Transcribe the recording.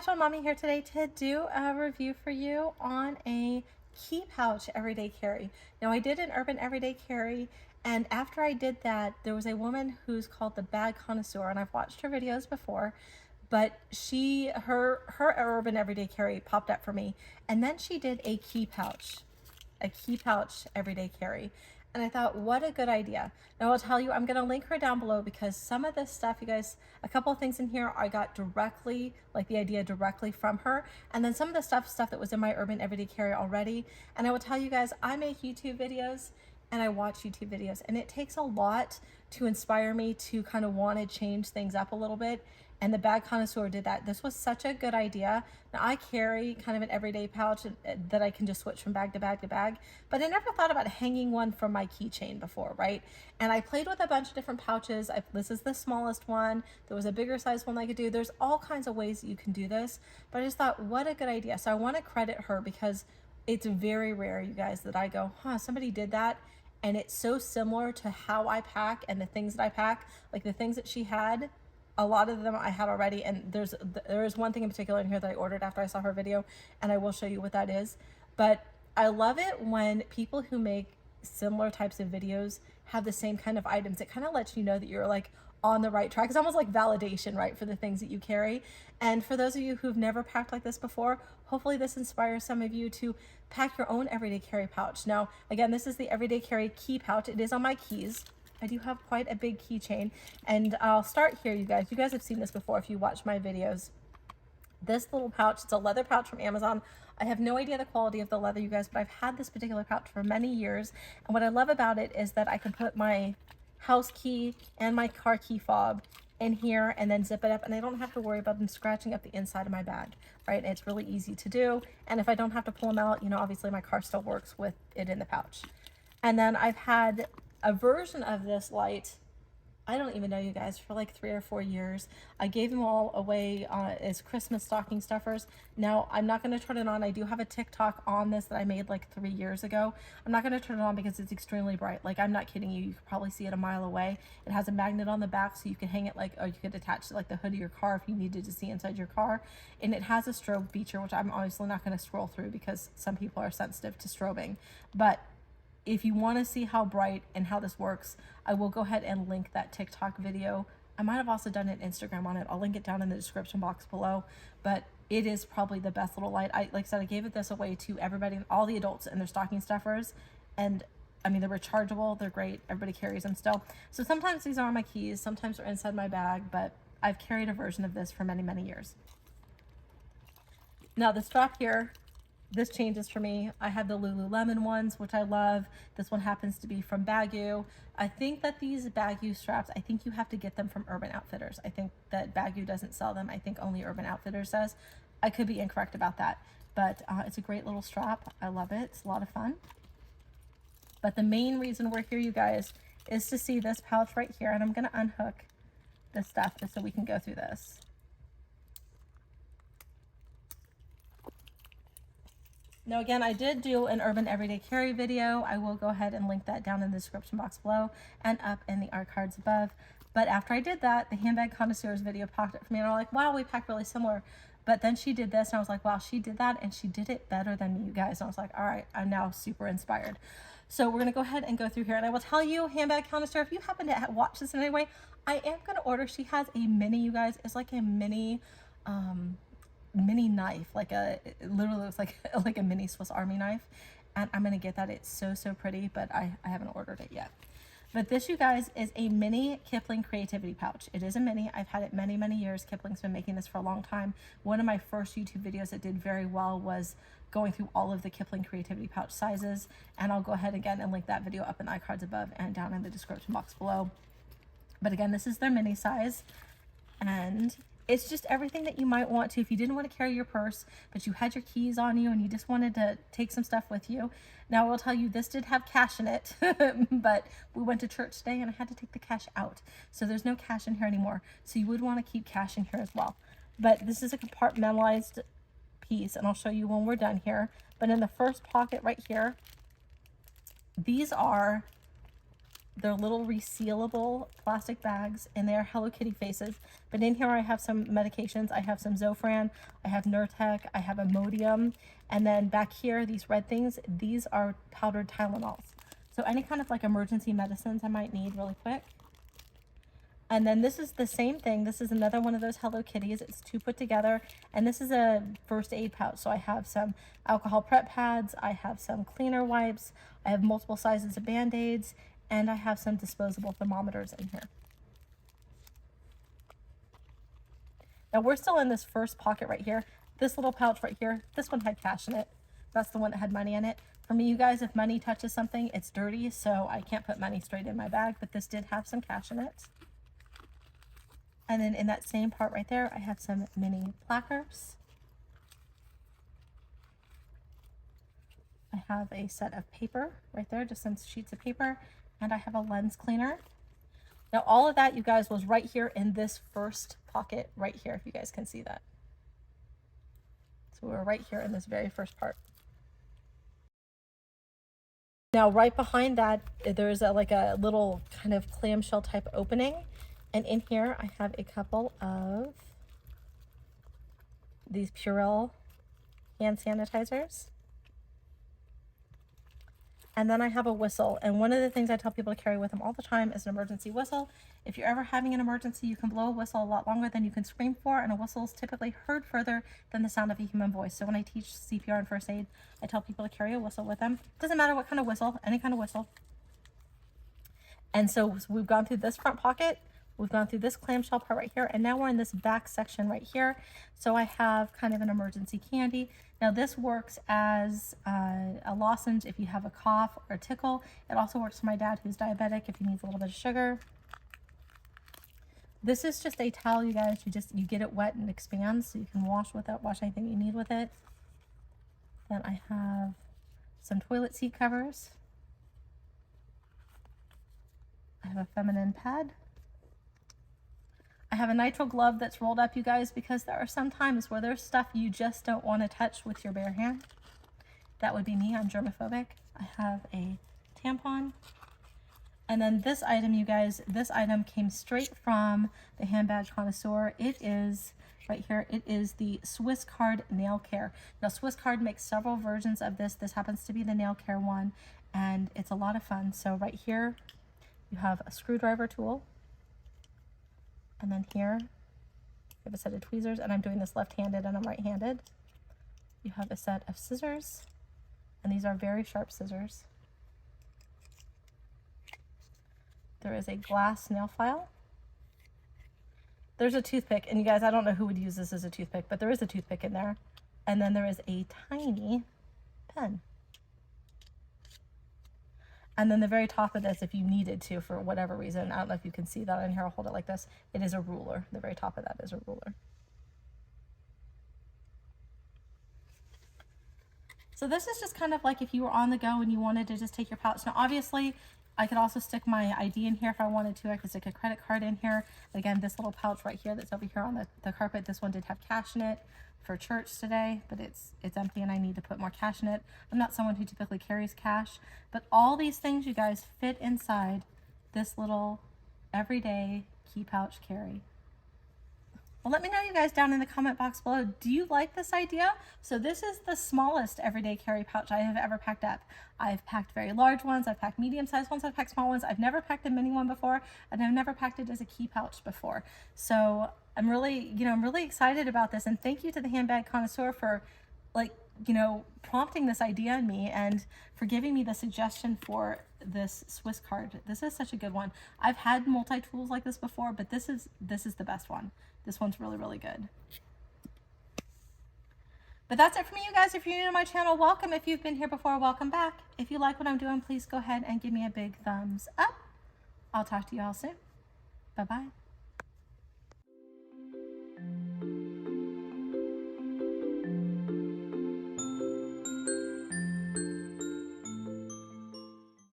Casual Mommy here today to do a review for you on a Key Pouch everyday carry. Now I did an urban everyday carry, and after I did that, there was a woman who's called the Bag Connoisseur, and I've watched her videos before, but her urban everyday carry popped up for me, and then she did a Key Pouch everyday carry. And I thought, what a good idea. Now I'll tell you, I'm going to link her down below because some of this stuff, you guys, a couple of things in here I got directly, like the idea directly from her. And then some of the stuff that was in my urban everyday carry already. And I will tell you guys, I make YouTube videos and I watch YouTube videos, and it takes a lot to inspire me to kind of want to change things up a little bit. And the Bag Connoisseur did that. This was such a good idea. Now I carry kind of an everyday pouch that I can just switch from bag to bag to bag, but I never thought about hanging one from my keychain before, right? And I played with a bunch of different pouches. This is the smallest one. There was a bigger size one I could do. There's all kinds of ways that you can do this, but I just thought, what a good idea. So I want to credit her because it's very rare, you guys, that I go, somebody did that. And it's so similar to how I pack and the things that I pack, like the things that she had. A lot of them I had already, and there is one thing in particular in here that I ordered after I saw her video, and I will show you what that is. But I love it when people who make similar types of videos have the same kind of items. It kind of lets you know that you're like on the right track. It's almost like validation, right, for the things that you carry. And for those of you who've never packed like this before, hopefully this inspires some of you to pack your own everyday carry pouch. Now, again, this is the everyday carry key pouch. It is on my keys. I do have quite a big keychain, and I'll start here, you guys. You guys have seen this before if you watch my videos. This little pouch, it's a leather pouch from Amazon. I have no idea the quality of the leather, you guys, but I've had this particular pouch for many years, and what I love about it is that I can put my house key and my car key fob in here and then zip it up, and I don't have to worry about them scratching up the inside of my bag, right? It's really easy to do, and if I don't have to pull them out, you know, obviously my car still works with it in the pouch. And then I've had a version of this light, I don't even know, you guys, for like 3 or 4 years. I gave them all away as Christmas stocking stuffers. Now I'm not going to turn it on. I do have a TikTok on this that I made like 3 years ago. I'm not going to turn it on because it's extremely bright. Like, I'm not kidding you. You could probably see it a mile away. It has a magnet on the back, so you could hang it like, or you could attach it like the hood of your car if you needed to see inside your car. And it has a strobe feature, which I'm obviously not going to scroll through because some people are sensitive to strobing. But if you want to see how bright and how this works, I will go ahead and link that TikTok video. I might have also done an Instagram on it. I'll link it down in the description box below, but it is probably the best little light. Like I said, I gave this away to everybody, all the adults and their stocking stuffers. And I mean, they're rechargeable. They're great. Everybody carries them still. So sometimes these are on my keys. Sometimes they're inside my bag, but I've carried a version of this for many, many years. Now the strap here, this changes for me. I have the Lululemon ones, which I love. This one happens to be from Bagu. I think that these Bagu straps, I think you have to get them from Urban Outfitters. I think that Bagu doesn't sell them. I think only Urban Outfitters does. I could be incorrect about that, but it's a great little strap. I love it. It's a lot of fun. But the main reason we're here, you guys, is to see this pouch right here. And I'm going to unhook this stuff just so we can go through this. Now again, I did do an urban everyday carry video. I will go ahead and link that down in the description box below and up in the art cards above. But after I did that, the Handbag Connoisseurs video popped up for me, and I'm like, wow, we pack really similar. But then she did this, and I was like, wow, she did that, and she did it better than me, you guys. And I was like, all right, I'm now super inspired. So we're gonna go ahead and go through here, and I will tell you, Handbag Connoisseur, if you happen to watch this in any way, I am gonna order. She has a mini, you guys. It's like a mini knife, like it literally looks like a mini Swiss Army knife, and I'm gonna get that. It's so pretty, but I haven't ordered it yet. But this, you guys, is a mini Kipling creativity pouch. It is a mini. I've had it many years. Kipling's been making this for a long time. One of my first YouTube videos that did very well was going through all of the Kipling creativity pouch sizes, and I'll go ahead again and link that video up in the iCards above and down in the description box below. But again, this is their mini size, and it's just everything that you might want to if you didn't want to carry your purse, but you had your keys on you and you just wanted to take some stuff with you. Now, I will tell you, this did have cash in it, but we went to church today and I had to take the cash out. So there's no cash in here anymore. So you would want to keep cash in here as well. But this is a compartmentalized piece, and I'll show you when we're done here. But in the first pocket right here, these are they're little resealable plastic bags, and they are Hello Kitty faces. But in here I have some medications. I have some Zofran, I have Nurtec, I have Imodium, and then back here, these red things, these are powdered Tylenols. So any kind of like emergency medicines I might need really quick. And then this is the same thing. This is another one of those Hello Kitties. It's 2 put together, and this is a first aid pouch. So I have some alcohol prep pads, I have some cleaner wipes, I have multiple sizes of Band-Aids, and I have some disposable thermometers in here. Now we're still in this first pocket right here. This little pouch right here, this one had cash in it. That's the one that had money in it. For me, you guys, if money touches something, it's dirty, so I can't put money straight in my bag, but this did have some cash in it. And then in that same part right there, I have some mini placards. I have a set of paper right there, just some sheets of paper, and I have a lens cleaner. Now all of that, you guys, was right here in this first pocket right here, if you guys can see that. So we're right here in this very first part. Now right behind that, there's like a little kind of clamshell type opening. And in here, I have a couple of these Purell hand sanitizers. And then I have a whistle. And one of the things I tell people to carry with them all the time is an emergency whistle. If you're ever having an emergency, you can blow a whistle a lot longer than you can scream for, and a whistle is typically heard further than the sound of a human voice. So when I teach CPR and first aid, I tell people to carry a whistle with them. Doesn't matter what kind of whistle, any kind of whistle. And so we've gone through this front pocket. We've gone through this clamshell part right here, and now we're in this back section right here. So I have kind of an emergency candy. Now this works as a lozenge if you have a cough or a tickle. It also works for my dad who's diabetic if he needs a little bit of sugar. This is just a towel, you guys. You get it wet and expands, so you can wash with it, wash anything you need with it. Then I have some toilet seat covers. I have a feminine pad. I have a nitrile glove that's rolled up, you guys, because there are some times where there's stuff you just don't want to touch with your bare hand. That would be me. I'm germophobic. I have a tampon. And then this item, you guys, this item came straight from the Handbag Connoisseur. It is right here. It is the Swiss Card Nail Care. Now, Swiss Card makes several versions of this. This happens to be the nail care one, and it's a lot of fun. So right here, you have a screwdriver tool. And then here, you have a set of tweezers, and I'm doing this left-handed and I'm right-handed. You have a set of scissors, and these are very sharp scissors. There is a glass nail file. There's a toothpick, and you guys, I don't know who would use this as a toothpick, but there is a toothpick in there. And then there is a tiny pen. And then the very top of this, if you needed to, for whatever reason, I don't know if you can see that in here, I'll hold it like this. It is a ruler. The very top of that is a ruler. So this is just kind of like if you were on the go and you wanted to just take your pouch. Now, obviously, I could also stick my ID in here if I wanted to. I could stick a credit card in here. Again, this little pouch right here that's over here on the carpet, this one did have cash in it for church today, but it's empty and I need to put more cash in it. I'm not someone who typically carries cash, but all these things, you guys, fit inside this little everyday key pouch carry. Well, let me know, you guys, down in the comment box below. Do you like this idea? So this is the smallest everyday carry pouch I have ever packed up. I've packed very large ones, I've packed medium-sized ones, I've packed small ones. I've never packed a mini one before, and I've never packed it as a key pouch before. So I'm really, I'm really excited about this, and thank you to the Handbag Connoisseur for, prompting this idea in me and for giving me the suggestion for this Swiss card. This is such a good one. I've had multi-tools like this before, but this is the best one. This one's really, really good. But that's it for me, you guys. If you're new to my channel, welcome. If you've been here before, welcome back. If you like what I'm doing, please go ahead and give me a big thumbs up. I'll talk to you all soon. Bye-bye.